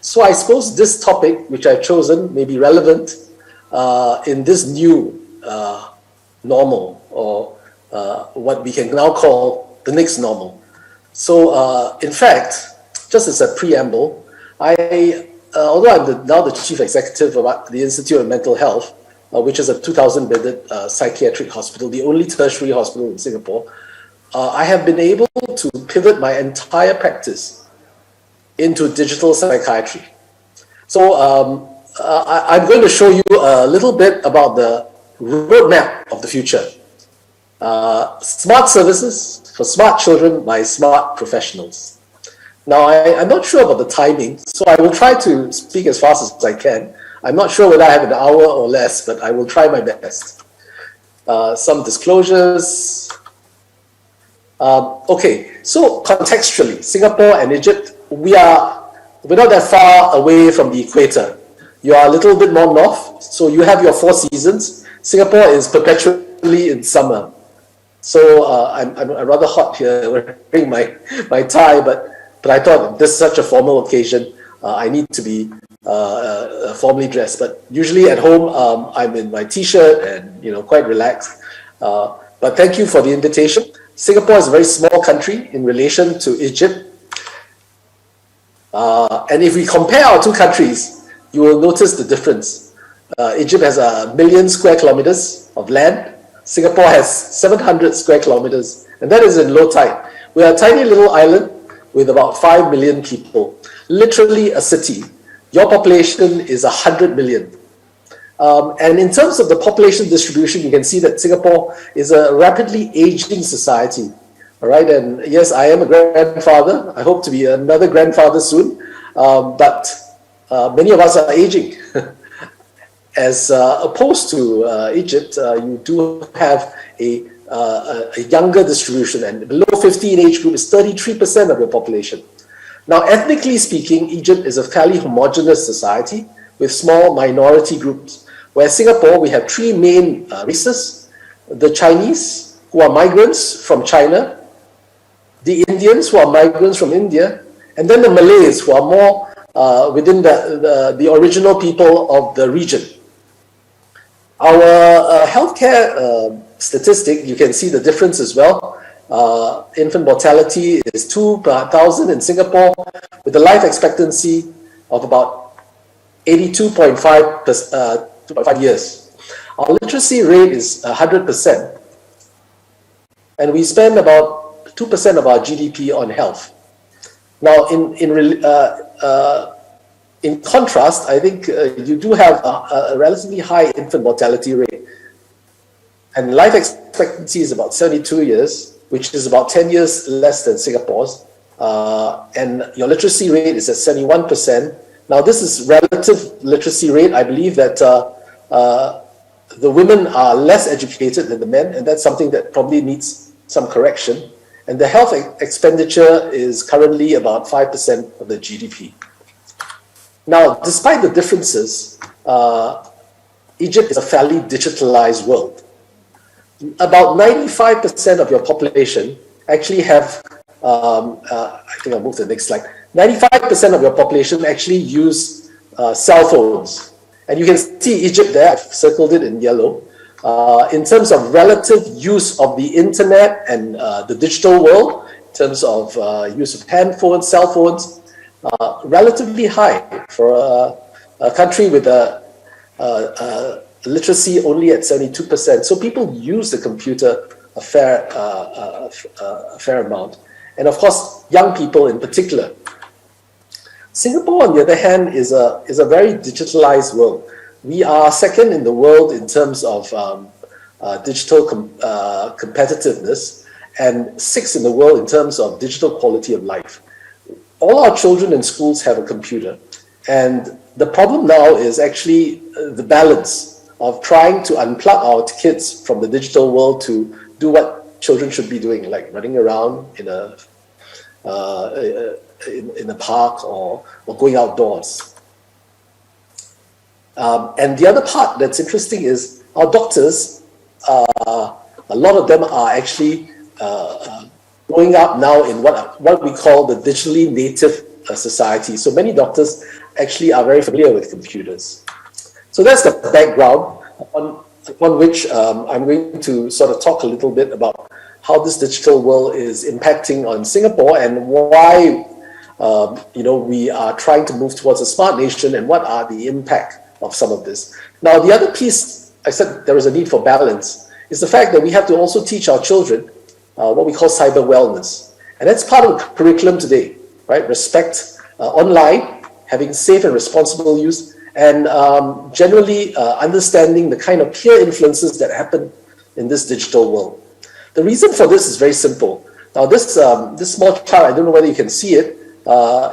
So I suppose this topic, which I've chosen, may be relevant in this new normal, or what we can now call the next normal. So in fact, just as a preamble, although I'm now the Chief Executive of the Institute of Mental Health, which is a 2,000-bedded psychiatric hospital, the only tertiary hospital in Singapore, I have been able to pivot my entire practice into digital psychiatry. So I'm going to show you a little bit about the roadmap of the future. Smart services for smart children by smart professionals. Now, I'm not sure about the timing, so I will try to speak as fast as I can. I'm not sure whether I have an hour or less, but I will try my best. Some disclosures. Okay, so contextually, Singapore and Egypt, we're not that far away from the equator. You are a little bit more north, so you have your 4 seasons. Singapore is perpetually in summer. So I'm rather hot here wearing my tie, but I thought this is such a formal occasion, I need to be formally dressed. But usually at home, I'm in my t-shirt and quite relaxed. But thank you for the invitation. Singapore is a very small country in relation to Egypt. And if we compare our two countries, you will notice the difference. Egypt has 1 million square kilometers of land. Singapore has 700 square kilometers, and that is in low tide. We are a tiny little island with about 5 million people, literally a city. Your population is 100 million. And in terms of the population distribution, you can see that Singapore is a rapidly aging society. All right, and yes, I am a grandfather. I hope to be another grandfather soon. But many of us are aging. As opposed to Egypt, you do have a younger distribution, and below 50 in age group is 33% of your population. Now, ethnically speaking, Egypt is a fairly homogeneous society with small minority groups. Where Singapore, we have 3 main races: the Chinese, who are migrants from China, the Indians, who are migrants from India, and then the Malays, who are more within the original people of the region. Our healthcare statistic, you can see the difference as well. Infant mortality is 2 per 1,000 in Singapore, with a life expectancy of about 82.5 years. Our literacy rate is 100%, and we spend about 2% of our GDP on health. Now, in contrast, I think you do have a relatively high infant mortality rate, and life expectancy is about 72 years, which is about 10 years less than Singapore's, and your literacy rate is at 71%. Now, this is relative literacy rate. I believe that the women are less educated than the men, and that's something that probably needs some correction. And the health expenditure is currently about 5% of the GDP. Now, despite the differences, Egypt is a fairly digitalized world. About 95% of your population actually have, I think I'll move to the next slide. 95% of your population actually use cell phones. And you can see Egypt there, I've circled it in yellow. In terms of relative use of the internet and the digital world, in terms of use of handphones, cell phones, relatively high for a country with a literacy only at 72%. So people use the computer a fair amount. And of course, young people in particular. Singapore, on the other hand, is a very digitalized world. We are second in the world in terms of digital competitiveness, and 6th in the world in terms of digital quality of life. All our children in schools have a computer, and the problem now is actually the balance of trying to unplug our kids from the digital world to do what children should be doing, like running around in a park or going outdoors. And the other part that's interesting is our doctors, a lot of them are actually growing up now in what we call the digitally native society. So many doctors actually are very familiar with computers. So that's the background on which I'm going to sort of talk a little bit about how this digital world is impacting on Singapore and why we are trying to move towards a smart nation and what are the impact of some of this. Now, the other piece, I said there is a need for balance, is the fact that we have to also teach our children what we call cyber wellness. And that's part of the curriculum today, right? Respect online, having safe and responsible use, and generally understanding the kind of peer influences that happen in this digital world. The reason for this is very simple. Now, this small chart, I don't know whether you can see it,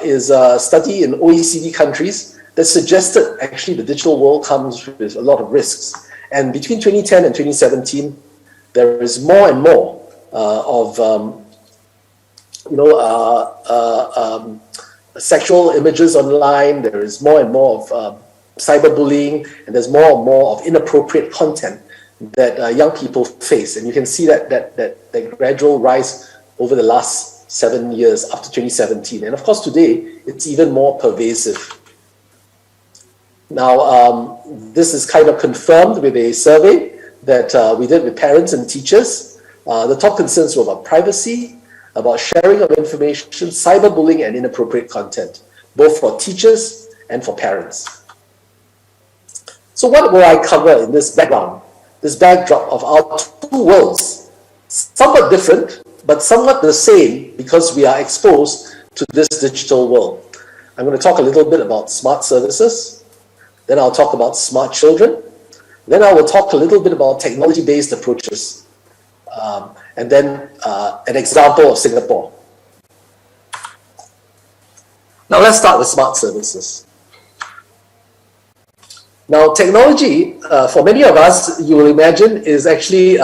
is a study in OECD countries that suggested actually the digital world comes with a lot of risks. And between 2010 and 2017, there is more and more of sexual images online. There is more and more of cyberbullying, and there's more and more of inappropriate content that young people face. And you can see that gradual rise over the last 7 years after 2017. And of course, today, it's even more pervasive. Now, this is kind of confirmed with a survey that we did with parents and teachers. The top concerns were about privacy, about sharing of information, cyberbullying, and inappropriate content, both for teachers and for parents. So what will I cover in this background, this backdrop of our two worlds, somewhat different, but somewhat the same because we are exposed to this digital world? I'm going to talk a little bit about smart services, then I'll talk about smart children, then I will talk a little bit about technology-based approaches, and then an example of Singapore. Now let's start with smart services. Now, technology, for many of us, you will imagine, is actually,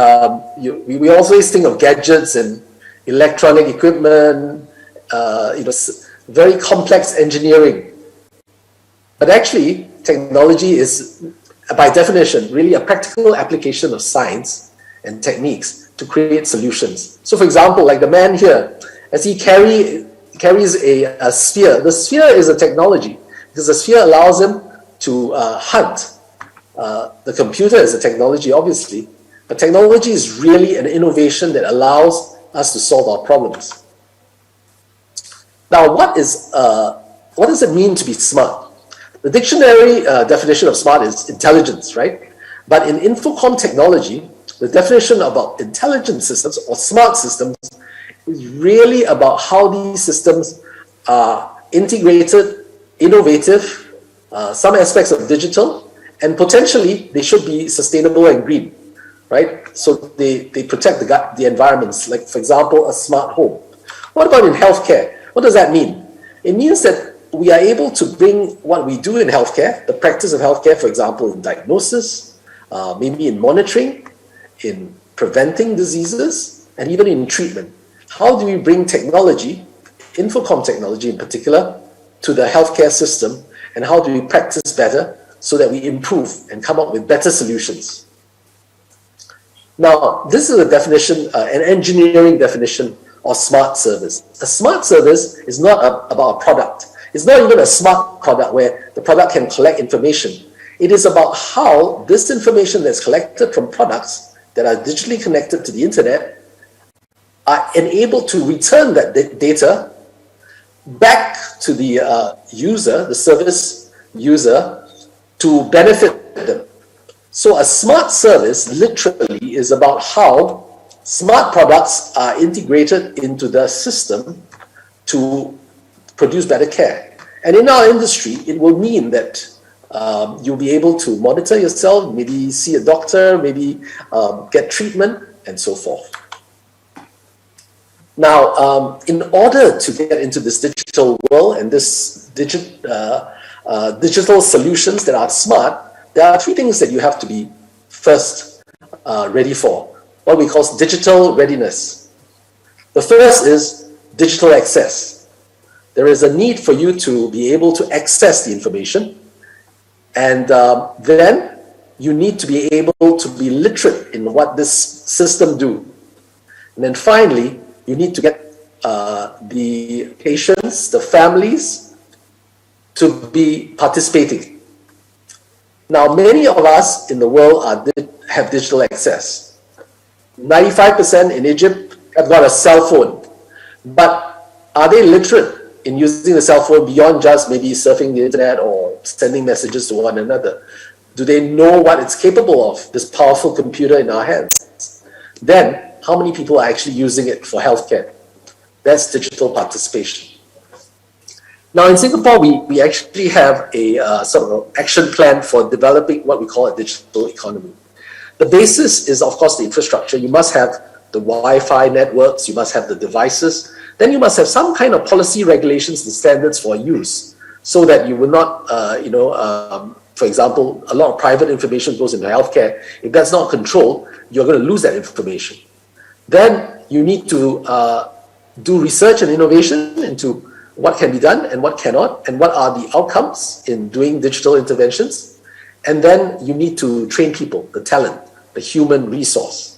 we always think of gadgets and electronic equipment, very complex engineering. But actually, technology is, by definition, really a practical application of science and techniques to create solutions. So, for example, like the man here, as he carries a sphere, the sphere is a technology because the sphere allows him to hunt. The computer is a technology, obviously, but technology is really an innovation that allows us to solve our problems. Now, what does it mean to be smart? The dictionary definition of smart is intelligence, right? But in infocom technology, the definition about intelligent systems or smart systems is really about how these systems are integrated, innovative, some aspects of digital, and potentially they should be sustainable and green, right? So they protect the environments, like, for example, a smart home. What about in healthcare? What does that mean? It means that we are able to bring what we do in healthcare, the practice of healthcare, for example, in diagnosis, maybe in monitoring, in preventing diseases, and even in treatment. How do we bring technology, infocom technology in particular, to the healthcare system, and how do we practice better so that we improve and come up with better solutions? Now, this is a definition, an engineering definition of smart service. A smart service is not about a product. It's not even a smart product where the product can collect information. It is about how this information that's collected from products that are digitally connected to the internet are enabled to return that data back to the user, the service user, to benefit them. So a smart service literally is about how smart products are integrated into the system to produce better care. And in our industry, it will mean that you'll be able to monitor yourself, maybe see a doctor, maybe get treatment, and so forth. Now, in order to get into this digital world and this digital solutions that are smart, there are three things that you have to be first ready for, what we call digital readiness. The first is digital access. There is a need for you to be able to access the information, and then you need to be able to be literate in what this system do. And then finally, you need to get the patients, the families, to be participating. Now, many of us in the world have digital access. 95% in Egypt have got a cell phone, but are they literate in using the cell phone beyond just maybe surfing the internet or sending messages to one another? Do they know what it's capable of, this powerful computer in our hands? Then, how many people are actually using it for healthcare? That's digital participation. Now, in Singapore, we actually have a sort of action plan for developing what we call a digital economy. The basis is, of course, the infrastructure. You must have the Wi-Fi networks, you must have the devices, then you must have some kind of policy regulations and standards for use so that you will not, for example, a lot of private information goes into healthcare. If that's not controlled, you're going to lose that information. Then you need to do research and innovation into what can be done and what cannot, and what are the outcomes in doing digital interventions. And then you need to train people, the talent, the human resource.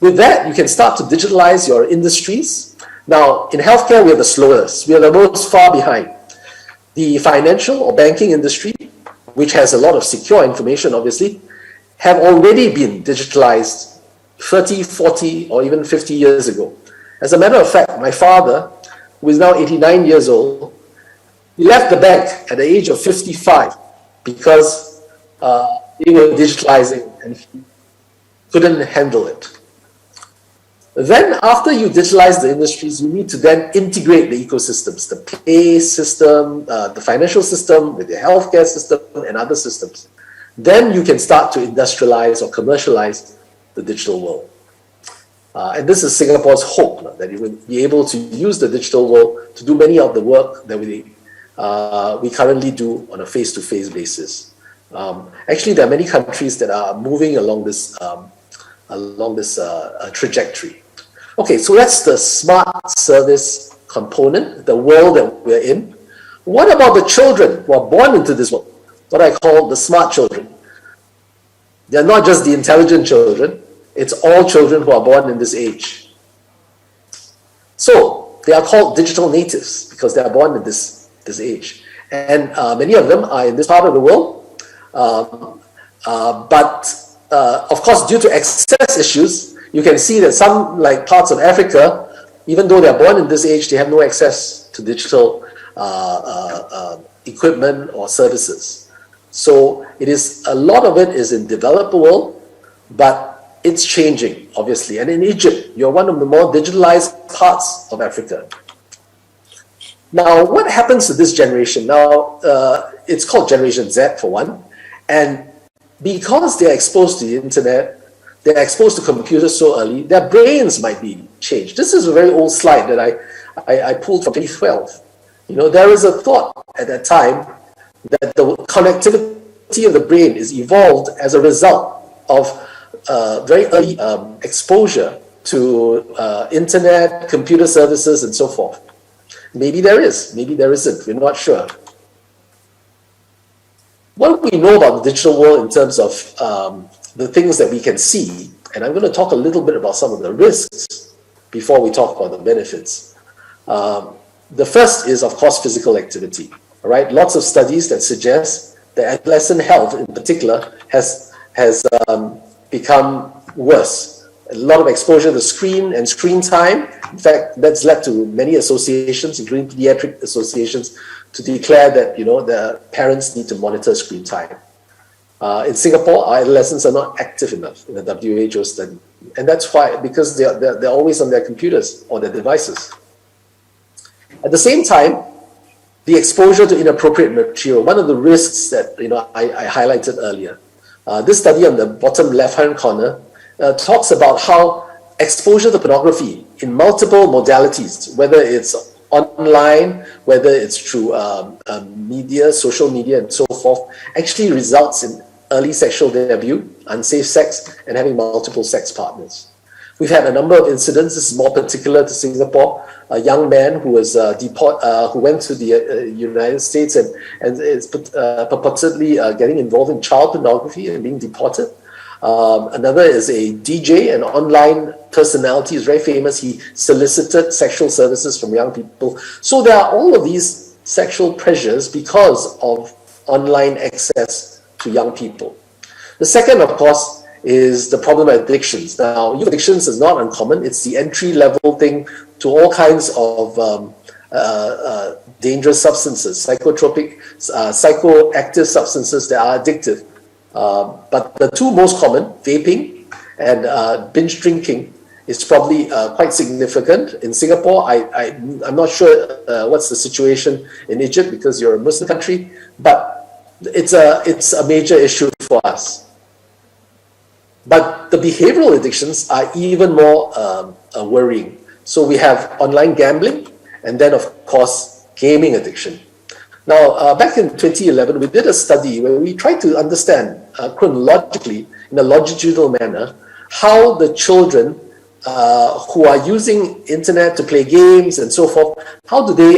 With that, you can start to digitalize your industries. Now, in healthcare, we are the slowest. We are the most far behind. The financial or banking industry, which has a lot of secure information, obviously, have already been digitalized 30, 40, or even 50 years ago. As a matter of fact, my father, who is now 89 years old, he left the bank at the age of 55 because they were digitalizing and he couldn't handle it. Then after you digitalize the industries, you need to then integrate the ecosystems, the pay system, the financial system with the healthcare system and other systems. Then you can start to industrialize or commercialize the digital world. And this is Singapore's hope, that you will be able to use the digital world to do many of the work that we currently do on a face-to-face basis. Actually, there are many countries that are moving along this trajectory. Okay, so that's the smart service component, the world that we're in. What about the children who are born into this world? What I call the smart children. They're not just the intelligent children, it's all children who are born in this age. So they are called digital natives because they are born in this age. And many of them are in this part of the world. But of course, due to access issues, you can see that some parts of Africa, even though they're born in this age, they have no access to digital equipment or services. So a lot of it is in developed world, but it's changing, obviously. And in Egypt, you're one of the more digitalized parts of Africa. Now, what happens to this generation? Now, it's called Generation Z for one. And because they're exposed to the internet, they're exposed to computers so early, their brains might be changed. This is a very old slide that I pulled from 2012. There is a thought at that time that the connectivity of the brain is evolved as a result of very early exposure to internet, computer services, and so forth. Maybe there is, maybe there isn't, we're not sure. What we know about the digital world in terms of the things that we can see, and I'm going to talk a little bit about some of the risks before we talk about the benefits. The first is, of course, physical activity. All right, lots of studies that suggest that adolescent health, in particular, has become worse. A lot of exposure to screen and screen time. In fact, that's led to many associations, including pediatric associations, to declare that the parents need to monitor screen time. In Singapore, our adolescents are not active enough in the WHO study, and that's why, because they're always on their computers or their devices. At the same time, the exposure to inappropriate material, one of the risks that I highlighted earlier. This study on the bottom left-hand corner talks about how exposure to pornography in multiple modalities, whether it's online, whether it's through media, social media, and so forth, actually results in early sexual debut, unsafe sex, and having multiple sex partners. We've had a number of incidents. This is more particular to Singapore. A young man who was who went to the United States and is purportedly getting involved in child pornography and being deported. Another is a DJ, an online personality, is very famous. He solicited sexual services from young people. So there are all of these sexual pressures because of online access to young people. The second, of course, is the problem of addictions. Now, youth addictions is not uncommon. It's the entry-level thing to all kinds of dangerous substances, psychotropic, psychoactive substances that are addictive. But the two most common, vaping and binge drinking, is probably quite significant. In Singapore, I'm not sure what's the situation in Egypt because you're a Muslim country, but it's a major issue for us. But the behavioral addictions are even more worrying. So we have online gambling, and then of course, gaming addiction. Now, back in 2011, we did a study where we tried to understand chronologically, in a longitudinal manner, how the children who are using internet to play games and so forth, how do they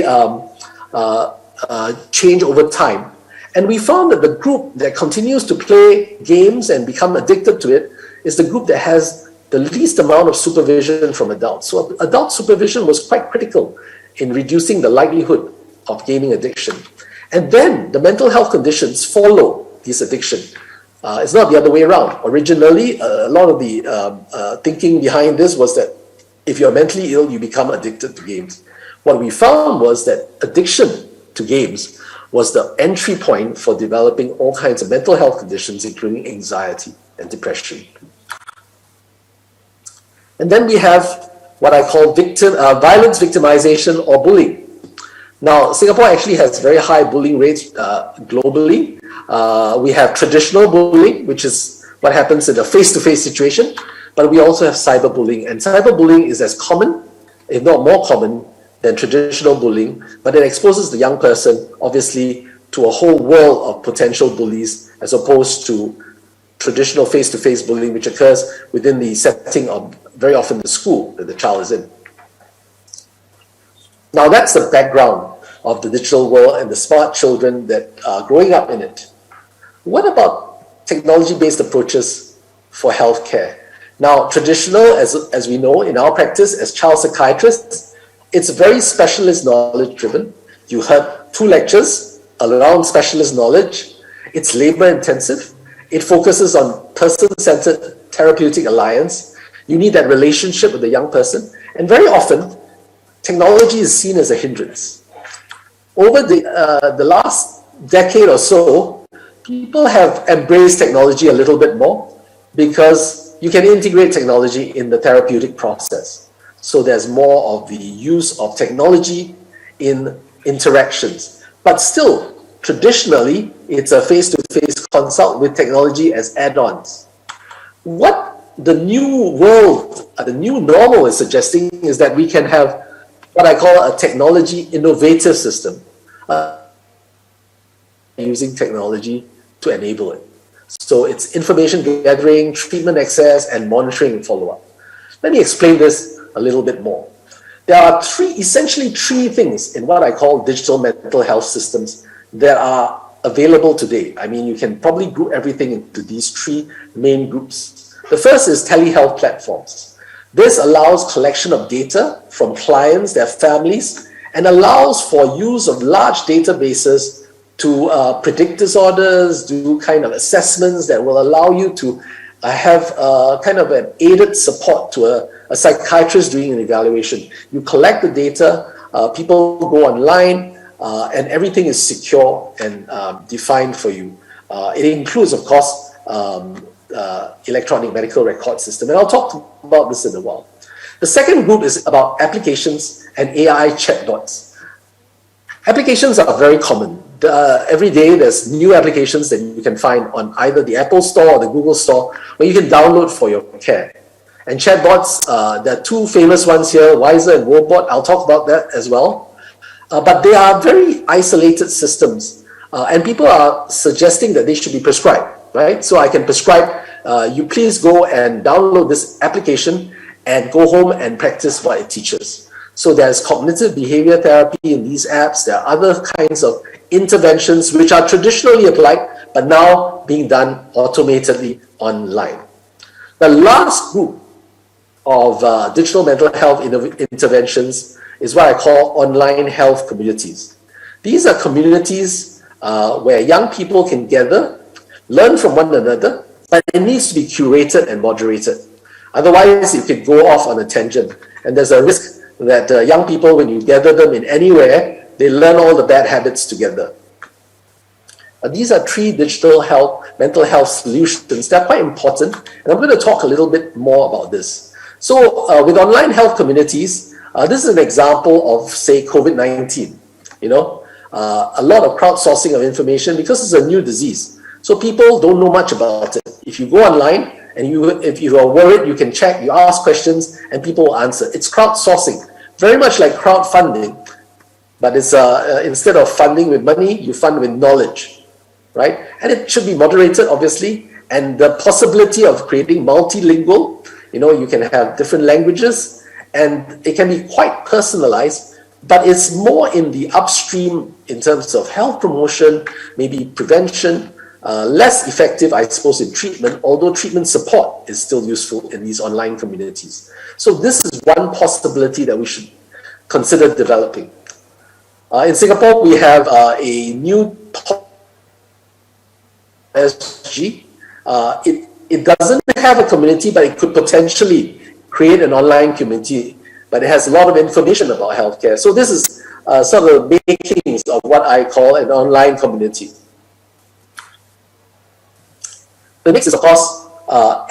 change over time? And we found that the group that continues to play games and become addicted to it is the group that has the least amount of supervision from adults. So adult supervision was quite critical in reducing the likelihood of gaming addiction. And then the mental health conditions follow this addiction. It's not the other way around. Originally, a lot of the thinking behind this was that if you're mentally ill, you become addicted to games. What we found was that addiction to games was the entry point for developing all kinds of mental health conditions, including anxiety and depression. And then we have what I call violence victimization or bullying. Now, Singapore actually has very high bullying rates globally. We have traditional bullying, which is what happens in a face-to-face situation, but we also have cyberbullying. And cyberbullying is as common, if not more common, than traditional bullying, but it exposes the young person, obviously, to a whole world of potential bullies, as opposed to traditional face-to-face bullying, which occurs within the setting of very often the school that the child is in. Now, that's the background of the digital world and the smart children that are growing up in it. What about technology-based approaches for healthcare? Now, traditional, as we know in our practice as child psychiatrists, it's very specialist knowledge driven. You heard 2 lectures around specialist knowledge. It's labor intensive. It focuses on person-centered therapeutic alliance. You need that relationship with the young person. And very often, technology is seen as a hindrance. Over the last decade or so, people have embraced technology a little bit more because you can integrate technology in the therapeutic process. So there's more of the use of technology in interactions. But still, traditionally, it's a face-to-face consult with technology as add-ons. What the new world, the new normal is suggesting is that we can have what I call a technology innovative system, using technology to enable it. So it's information gathering, treatment access, and monitoring and follow-up. Let me explain this a little bit more. There are essentially three things in what I call digital mental health systems that are available today. I mean, you can probably group everything into these 3 main groups. The first is telehealth platforms. This allows collection of data from clients, their families, and allows for use of large databases to predict disorders, do kind of assessments that will allow you to have kind of an aided support to a psychiatrist doing an evaluation. You collect the data, people go online, and everything is secure and defined for you. It includes, of course, electronic medical record system, and I'll talk about this in a while. The second group is about applications and AI chatbots. Applications are very common. Every day there's new applications that you can find on either the Apple Store or the Google Store where you can download for your care. And chatbots, there are 2 famous ones here, Wiser and Robot. I'll talk about that as well. But they are very isolated systems, and people are suggesting that they should be prescribed, right? So I can prescribe, you please go and download this application and go home and practice what it teaches. So there's cognitive behavior therapy in these apps. There are other kinds of interventions which are traditionally applied, but now being done automatically online. The last group of digital mental health interventions is what I call online health communities. These are communities where young people can gather, learn from one another, but it needs to be curated and moderated. Otherwise, you could go off on a tangent. And there's a risk that young people, when you gather them in anywhere, they learn all the bad habits together. These are 3 digital mental health solutions that are quite important. And I'm going to talk a little bit more about this. So with online health communities, this is an example of, say, COVID-19. You know, a lot of crowdsourcing of information because it's a new disease. So people don't know much about it. If you go online and if you are worried, you can check, you ask questions, and people will answer. It's crowdsourcing, very much like crowdfunding, but it's instead of funding with money, you fund with knowledge, right? And it should be moderated, obviously, and the possibility of creating multilingual, you know, you can have different languages, and it can be quite personalized, but it's more in the upstream in terms of health promotion, maybe prevention, less effective, I suppose, in treatment, although treatment support is still useful in these online communities. So this is one possibility that we should consider developing. In Singapore, we have a new SG. It doesn't have a community, but it could potentially create an online community, but it has a lot of information about healthcare. So this is sort of the makings of what I call an online community. The next is, of course,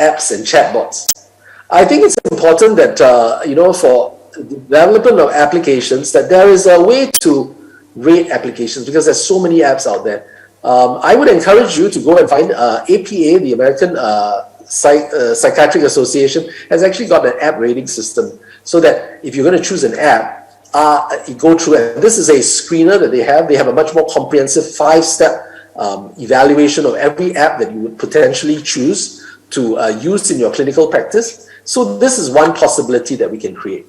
apps and chatbots. I think it's important that, you know, for the development of applications, that there is a way to rate applications because there's so many apps out there. I would encourage you to go and find APA, the American Psychiatric Association, has actually got an app rating system so that if you're going to choose an app, you go through it. This is a screener that they have. They have a much more comprehensive 5-step evaluation of every app that you would potentially choose to use in your clinical practice. So this is one possibility that we can create.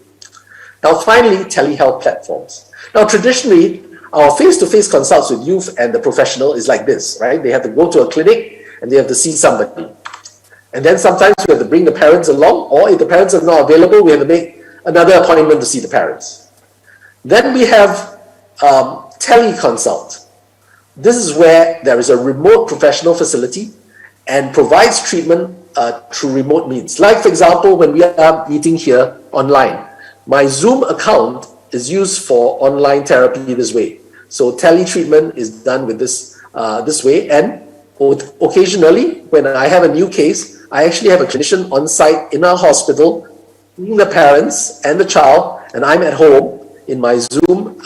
Now finally, telehealth platforms. Now traditionally, our face-to-face consults with youth and the professional is like this, right? They have to go to a clinic and they have to see somebody. And then sometimes we have to bring the parents along, or if the parents are not available, we have to make another appointment to see the parents. Then we have Tele Consult. This is where there is a remote professional facility and provides treatment through remote means. Like, for example, when we are meeting here online, my Zoom account is used for online therapy this way. So tele-treatment is done with this way, and occasionally, when I have a new case, I actually have a clinician on site in our hospital, the parents and the child, and I'm at home in my Zoom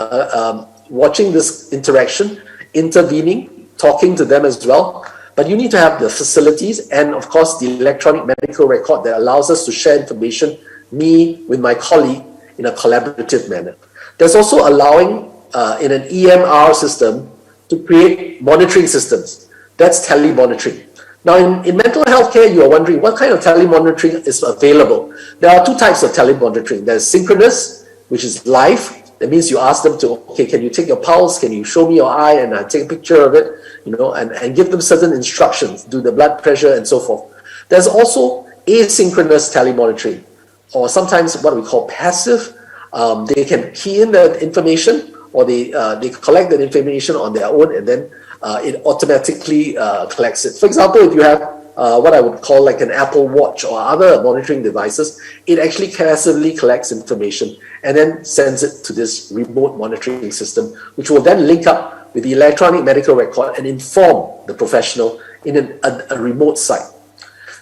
watching this interaction, intervening, talking to them as well. But you need to have the facilities and, of course, the electronic medical record that allows us to share information, me with my colleague, in a collaborative manner. There's also allowing in an EMR system to create monitoring systems. That's telemonitoring. Now in mental health care, you are wondering what kind of telemonitoring is available. There are 2 types of telemonitoring. There's synchronous, which is live. That means you ask them to, okay, can you take your pulse? Can you show me your eye? And I take a picture of it, you know, and give them certain instructions, do the blood pressure and so forth. There's also asynchronous telemonitoring, or sometimes what we call passive. They can key in the information, or they collect that information on their own, and then it automatically collects it. For example, if you have what I would call like an Apple Watch or other monitoring devices, it actually passively collects information and then sends it to this remote monitoring system, which will then link up with the electronic medical record and inform the professional in a remote site.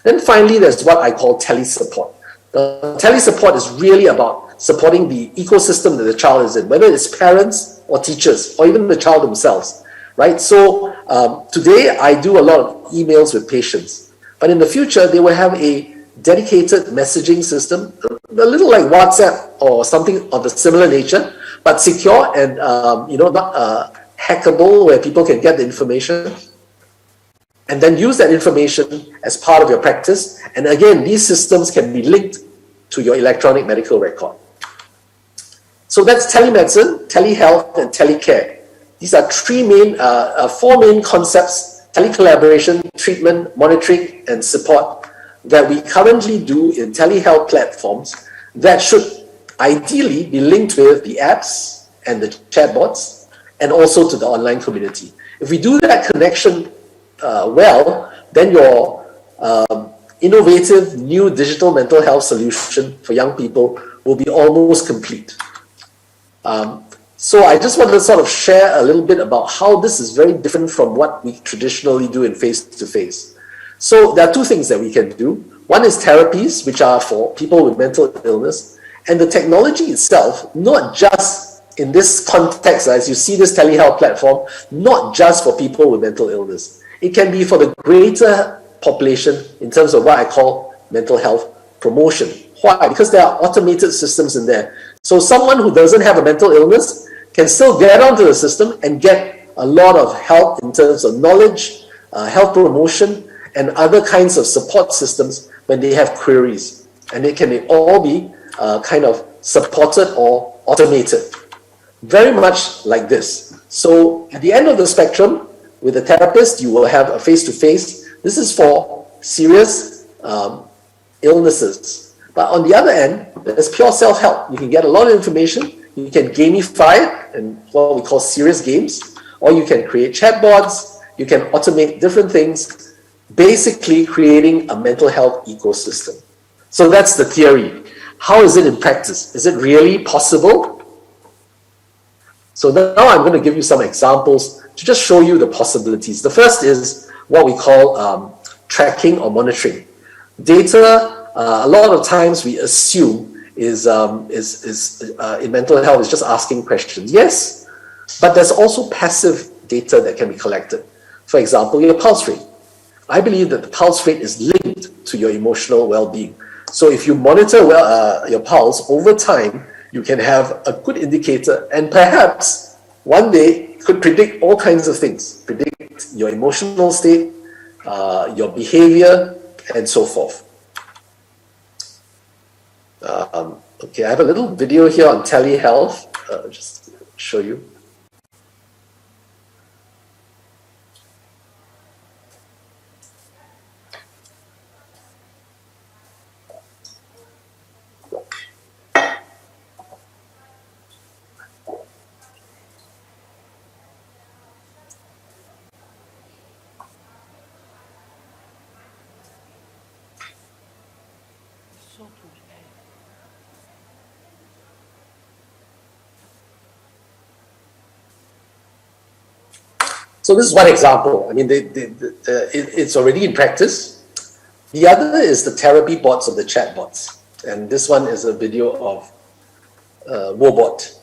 Then finally, there's what I call telesupport. The telesupport is really about supporting the ecosystem that the child is in, whether it's parents or teachers or even the child themselves, right? So today I do a lot of emails with patients, but in the future they will have a dedicated messaging system, a little like WhatsApp or something of a similar nature, but secure and not hackable, where people can get the information and then use that information as part of your practice. And again, these systems can be linked to your electronic medical record. So that's telemedicine, telehealth, and telecare. These are four main concepts: telecollaboration, treatment, monitoring, and support that we currently do in telehealth platforms that should ideally be linked with the apps and the chatbots and also to the online community. If we do that connection well, then your innovative new digital mental health solution for young people will be almost complete. So I just want to sort of share a little bit about how this is very different from what we traditionally do in face-to-face. So there are two things that we can do. One is therapies, which are for people with mental illness, and the technology itself, not just in this context, as you see this telehealth platform, not just for people with mental illness. It can be for the greater population in terms of what I call mental health promotion. Why? Because there are automated systems in there. So someone who doesn't have a mental illness can still get onto the system and get a lot of help in terms of knowledge, health promotion, and other kinds of support systems when they have queries. And it can all be kind of supported or automated. Very much like this. So at the end of the spectrum, with a therapist, you will have a face-to-face. This is for serious illnesses. But on the other end, there's pure self-help. You can get a lot of information. You can gamify it and what we call serious games, or you can create chatbots. You can automate different things, basically creating a mental health ecosystem. So that's the theory. How is it in practice? Is it really possible? So now I'm going to give you some examples to just show you the possibilities. The first is what we call tracking or monitoring. Data, a lot of times we assume is in mental health is just asking questions. Yes, but there's also passive data that can be collected. For example, your pulse rate. I believe that the pulse rate is linked to your emotional well-being. So if you monitor your pulse over time, you can have a good indicator, and perhaps one day could predict all kinds of things, predict your emotional state, your behavior, and so forth. Okay, I have a little video here on telehealth, just to show you. So this is one example. I mean, it's already in practice. The other is the therapy bots of the chatbots. And this one is a video of Wobot.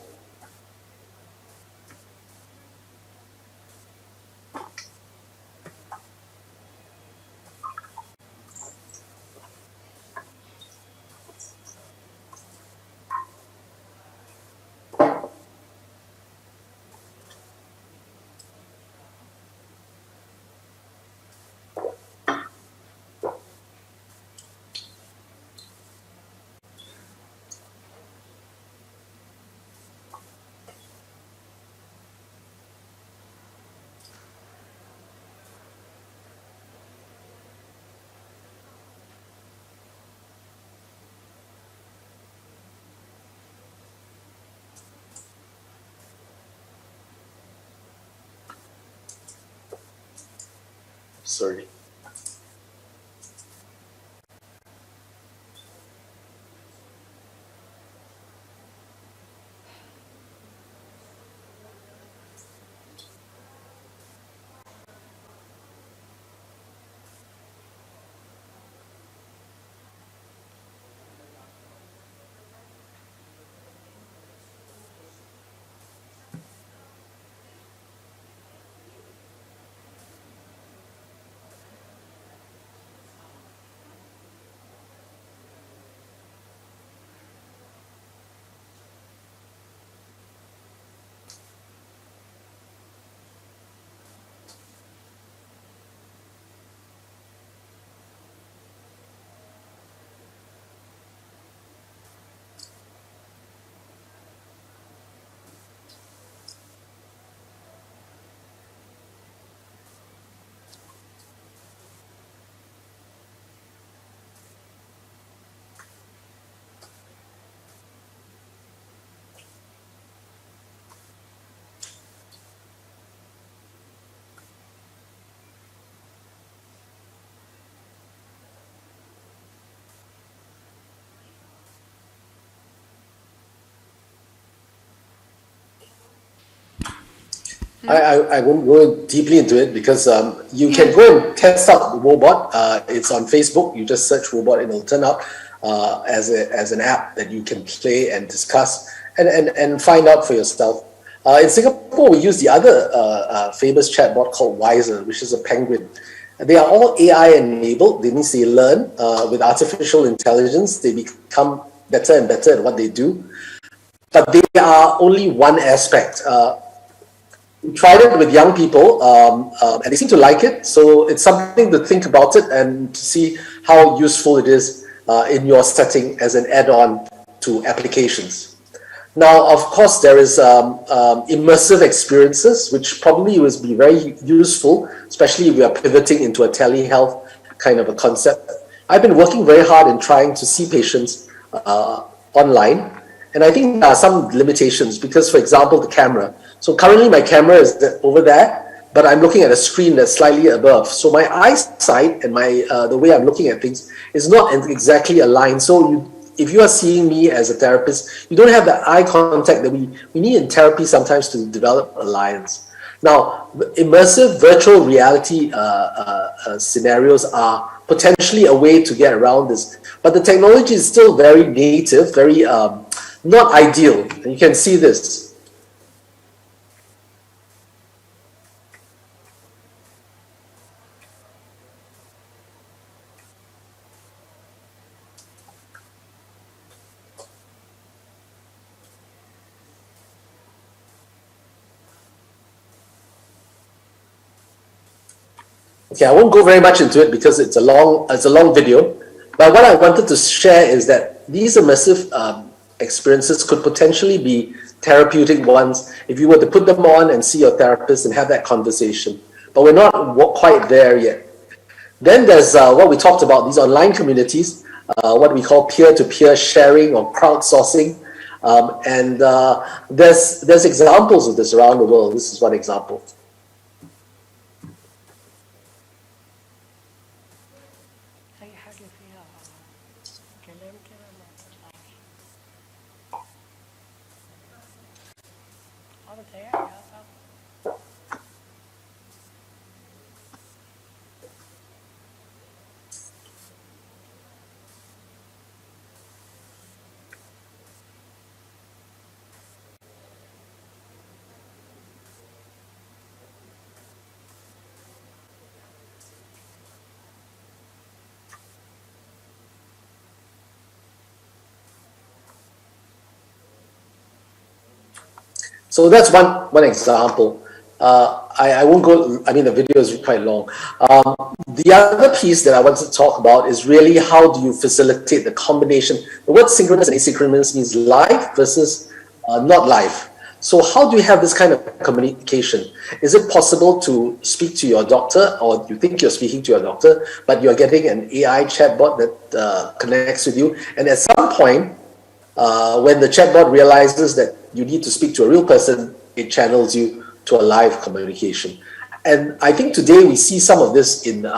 Sorry. I won't go deeply into it because you can go and test out the robot. It's on Facebook. You just search robot and it'll turn up as an app that you can play and discuss and find out for yourself. In Singapore, we use the other famous chatbot called Wiser, which is a penguin. They are all AI enabled. That means they learn with artificial intelligence. They become better and better at what they do. But they are only one aspect. We tried it with young people and they seem to like it. So it's something to think about it and to see how useful it is in your setting as an add-on to applications. Now, of course, there is immersive experiences, which probably will be very useful, especially if we are pivoting into a telehealth kind of a concept. I've been working very hard in trying to see patients online. And I think there are some limitations because, for example, the camera. So currently my camera is over there, but I'm looking at a screen that's slightly above. So my eyesight and the way I'm looking at things is not exactly aligned. So if you are seeing me as a therapist, you don't have the eye contact that we need in therapy sometimes to develop alliance. Now, immersive virtual reality scenarios are potentially a way to get around this, but the technology is still very native, very not ideal. And you can see this. Okay, I won't go very much into it because it's a long video. But what I wanted to share is that these immersive experiences could potentially be therapeutic ones if you were to put them on and see your therapist and have that conversation. But we're not quite there yet. Then there's what we talked about, these online communities, what we call peer-to-peer sharing or crowdsourcing. And there's examples of this around the world. This is one example. So that's one example. I won't go, I mean, the video is quite long. The other piece that I want to talk about is really how do you facilitate the combination. The word synchronous and asynchronous means live versus not live. So how do you have this kind of communication? Is it possible to speak to your doctor, or you think you're speaking to your doctor, but you're getting an AI chatbot that connects with you, and at some point, when the chatbot realizes that you need to speak to a real person, it channels you to a live communication. And I think today we see some of this in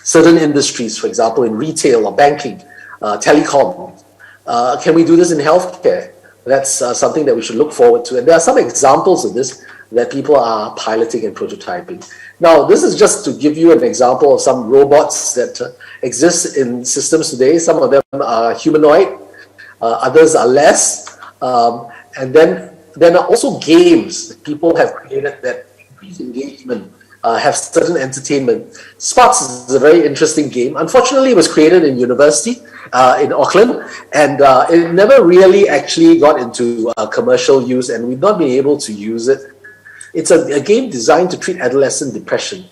certain industries, for example, in retail or banking, telecom. Can we do this in healthcare? That's something that we should look forward to. And there are some examples of this that people are piloting and prototyping. Now, this is just to give you an example of some robots that exist in systems today. Some of them are humanoid, others are less. And then there are also games that people have created that increase engagement, have certain entertainment. Sparks is a very interesting game. Unfortunately, it was created in university in Auckland, and it never really actually got into commercial use, and we've not been able to use it. It's a game designed to treat adolescent depression.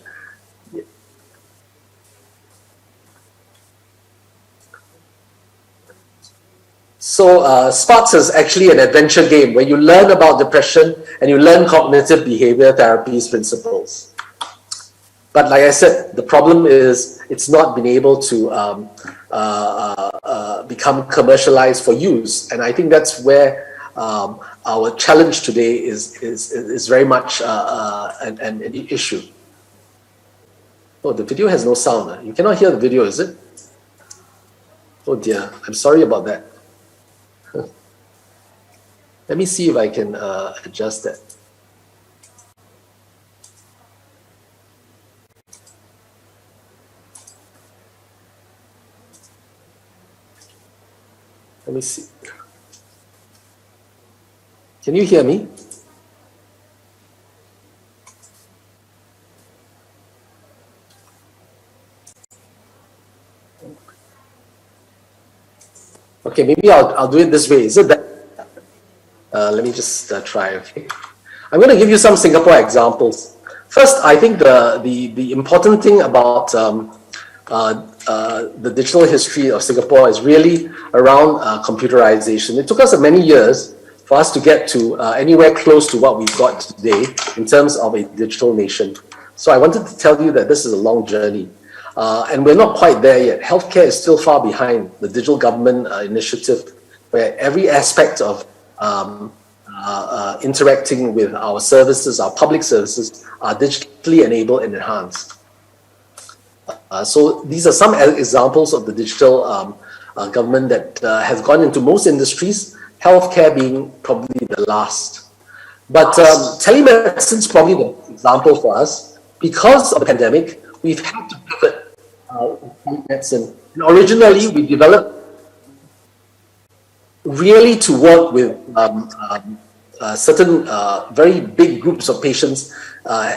So Sparks is actually an adventure game where you learn about depression and you learn cognitive behavior therapies principles. But like I said, the problem is it's not been able to become commercialized for use. And I think that's where our challenge today is very much an issue. Oh, the video has no sound. You cannot hear the video, is it? Oh dear, I'm sorry about that. Let me see if I can adjust that. Let me see. Can you hear me? Okay, maybe I'll do it this way. Is it that? Let me just try. Okay, I'm going to give you some Singapore examples. First, I think the important thing about the digital history of Singapore is really around computerization. It took us many years for us to get to anywhere close to what we've got today in terms of a digital nation. So I wanted to tell you that this is a long journey. And we're not quite there yet. Healthcare is still far behind the digital government initiative, where every aspect of interacting with our services, our public services, are digitally enabled and enhanced. So these are some examples of the digital government that has gone into most industries, healthcare being probably the last. But telemedicine is probably the example for us. Because of the pandemic, we've had to pivot telemedicine. And originally, we developed really to work with certain very big groups of patients,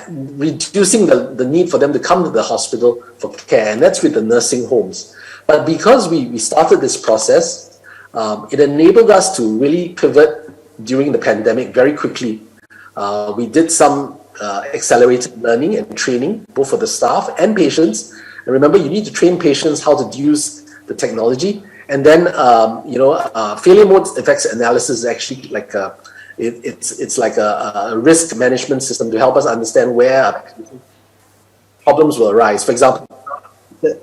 reducing the need for them to come to the hospital for care, and that's with the nursing homes. But because we started this process, it enabled us to really pivot during the pandemic very quickly. We did some accelerated learning and training, both for the staff and patients. And remember, you need to train patients how to use the technology. And then, failure mode effects analysis is actually like it's like a risk management system to help us understand where problems will arise. For example, if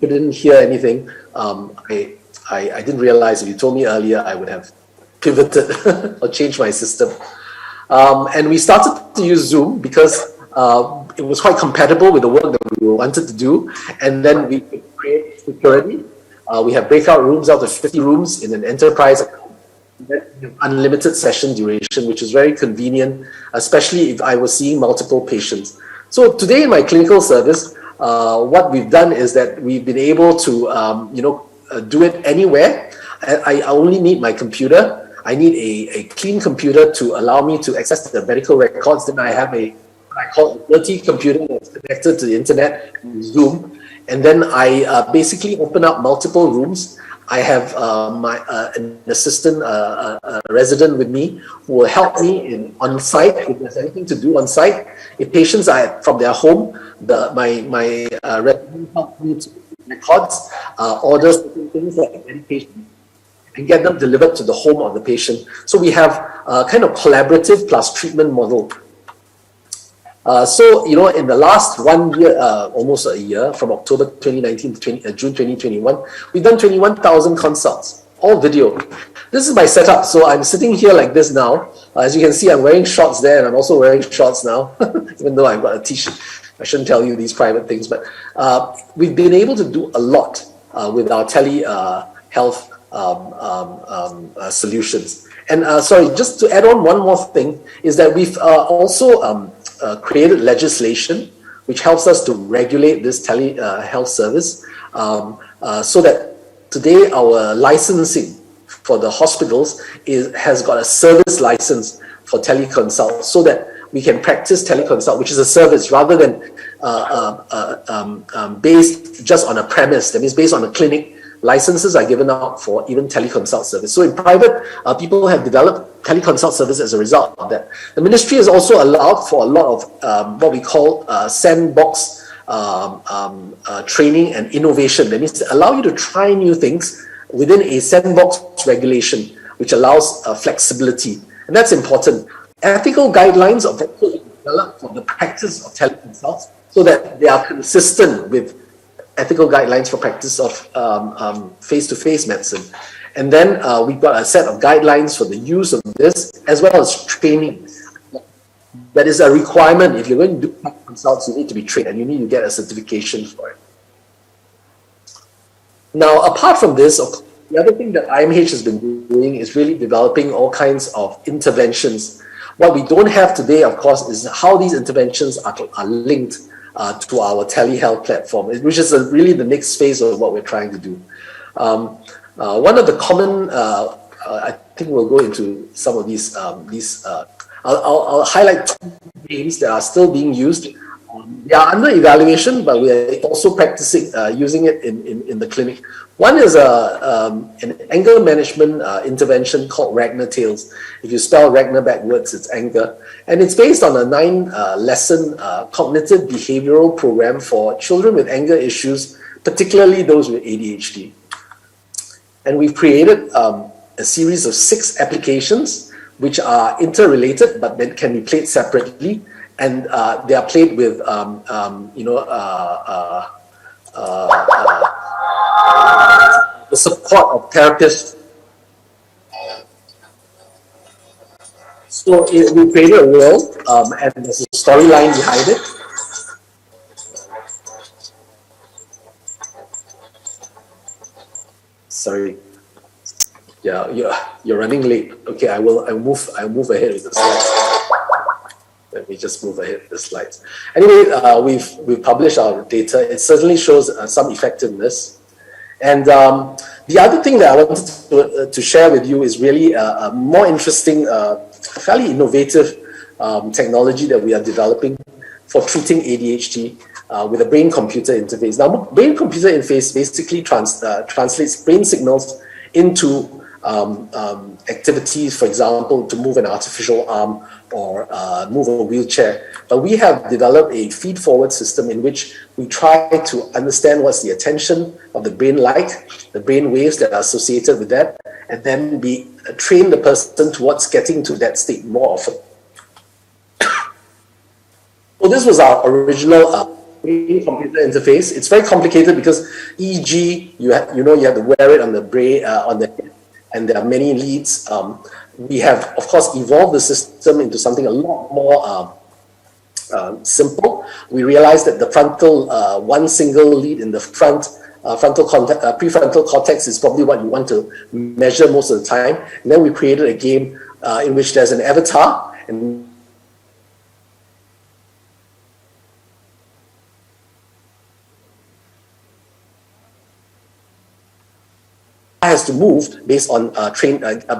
you didn't hear anything, I didn't realize if you told me earlier, I would have pivoted or changed my system. And we started to use Zoom because it was quite compatible with the work that we wanted to do. And then we create security. We have breakout rooms, out of 50 rooms in an enterprise, unlimited session duration, which is very convenient, especially if I was seeing multiple patients. So today in my clinical service, what we've done is that we've been able to, do it anywhere. I only need my computer. I need a clean computer to allow me to access the medical records. Then I have what I call a dirty computer that's connected to the internet, Zoom. And then I basically open up multiple rooms. I have an assistant, a resident with me who will help me on site if there's anything to do on site. If patients are from their home, my resident helps me to records, order certain things like medication, and get them delivered to the home of the patient. So we have a kind of collaborative plus treatment model. In the last 1 year, almost a year, from October 2019 to June 2021, we've done 21,000 consults, all video. This is my setup. So I'm sitting here like this now. As you can see, I'm wearing shorts there, and I'm also wearing shorts now, even though I've got a t-shirt. I shouldn't tell you these private things, but we've been able to do a lot with our telehealth solutions. And just to add on one more thing, is that we've also created legislation which helps us to regulate this telehealth service, so that today our licensing for the hospitals has got a service license for Tele Consult, so that we can practice Tele Consult, which is a service rather than based just on a premise. That means based on a clinic. Licenses are given out for even Tele Consult service. So in private, people have developed Tele Consult service as a result of that. The ministry has also allowed for a lot of what we call sandbox training and innovation. That means to allow you to try new things within a sandbox regulation, which allows flexibility. And that's important. Ethical guidelines are also developed for the practice of Tele Consult so that they are consistent with ethical guidelines for practice of face-to-face medicine. And then we've got a set of guidelines for the use of this, as well as training. That is a requirement. If you're going to do consults, you need to be trained and you need to get a certification for it. Now, apart from this, the other thing that IMH has been doing is really developing all kinds of interventions. What we don't have today, of course, is how these interventions are linked to our telehealth platform, which is really the next phase of what we're trying to do. One of the common, I think we'll go into some of these. I'll highlight two games that are still being used. They are under evaluation, but we are also practicing using it in the clinic. One is an anger management intervention called Ragnar Tales. If you spell Ragnar backwards, it's anger. And it's based on a 9-lesson cognitive behavioral program for children with anger issues, particularly those with ADHD. And we've created a series of 6 applications which are interrelated, but then can be played separately. And they are played with, the support of therapists. So we created a world, and there's a storyline behind it. Sorry. Yeah, you're running late. Okay, I'll move ahead with the slides. Let me just move ahead with the slides. Anyway, we've published our data. It certainly shows some effectiveness. And the other thing that I wanted to share with you is really a more interesting, fairly innovative technology that we are developing for treating ADHD with a brain-computer interface. Now, brain-computer interface basically translates brain signals into activities, for example, to move an artificial arm or move a wheelchair. But we have developed a feed-forward system in which we try to understand what's the attention of the brain like, the brain waves that are associated with that, and then we train the person towards getting to that state more often. So this was our original brain-computer interface. It's very complicated because EEG, you have to wear it on the brain, on the head, and there are many leads. We have, of course, evolved the system into something a lot more simple. We realized that the frontal, one single lead in the prefrontal cortex is probably what you want to measure most of the time. And then we created a game in which there's an avatar, and has to move based on a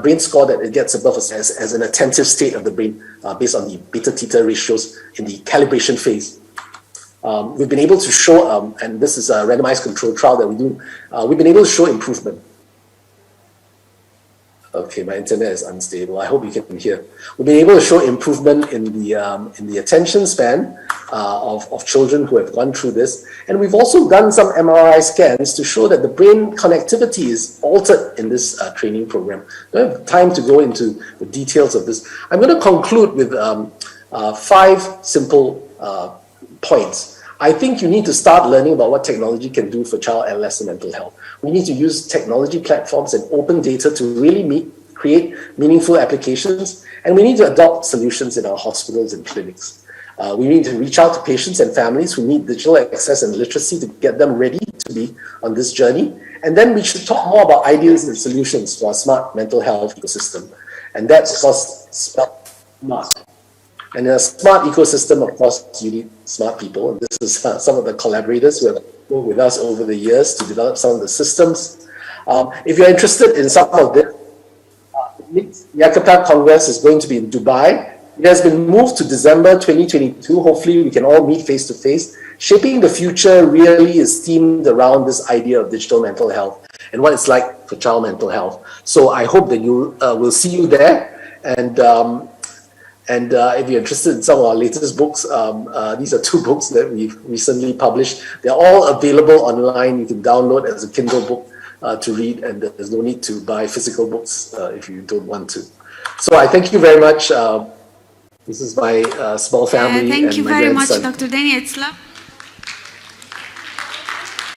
brain score that it gets above as an attentive state of the brain based on the beta theta ratios in the calibration phase. We've been able to show, and this is a randomized control trial that we do, we've been able to show improvement. Okay, my internet is unstable. I hope you can hear. We've been able to show improvement in the attention span of children who have gone through this. And we've also done some MRI scans to show that the brain connectivity is altered in this training program. I don't have time to go into the details of this. I'm going to conclude with 5 simple points. I think you need to start learning about what technology can do for child adolescent mental health. We need to use technology platforms and open data to really create meaningful applications, and we need to adopt solutions in our hospitals and clinics. We need to reach out to patients and families who need digital access and literacy to get them ready to be on this journey. And then we should talk more about ideas and solutions for a smart mental health ecosystem. And that's, of course, smart. And in a smart ecosystem, of course, you need smart people. And this is some of the collaborators who have worked with us over the years to develop some of the systems. If you're interested in some of this, the Jakarta Congress is going to be in Dubai. It has been moved to December 2022. Hopefully, we can all meet face to face. Shaping the future really is themed around this idea of digital mental health and what it's like for child mental health. So I hope that you will see you there. And if you're interested in some of our latest books, these are 2 books that we've recently published. They're all available online. You can download as a Kindle book to read, and there's no need to buy physical books if you don't want to. So I thank you very much. This is my small family. Thank you my very grandson. much, Dr. Danny. It's lovely.